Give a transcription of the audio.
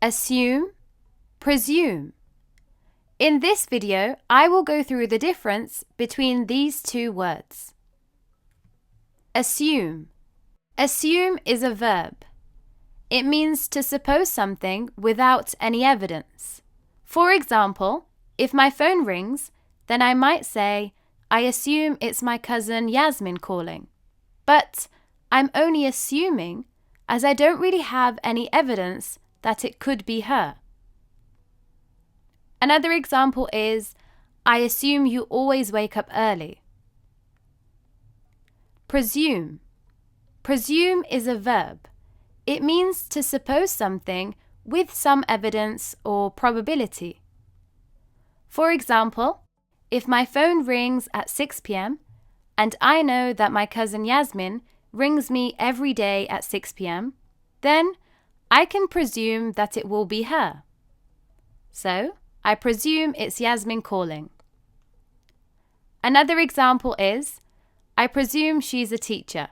assume, presume. In this video, I will go through the difference between these two words. Assume. Assume is a verb. It means to suppose something without any evidence. For example, if my phone rings, then I might say, I assume it's my cousin Yasmin calling. But I'm only assuming as I don't really have any evidence that it could be her. Another example is, I assume you always wake up early. Presume. Presume is a verb. It means to suppose something with some evidence or probability. For example, if my phone rings at 6 p.m. and I know that my cousin Yasmin rings me every day at 6 p.m., then I can presume that it will be her. So, I presume it's Yasmin calling. Another example is, I presume she's a teacher.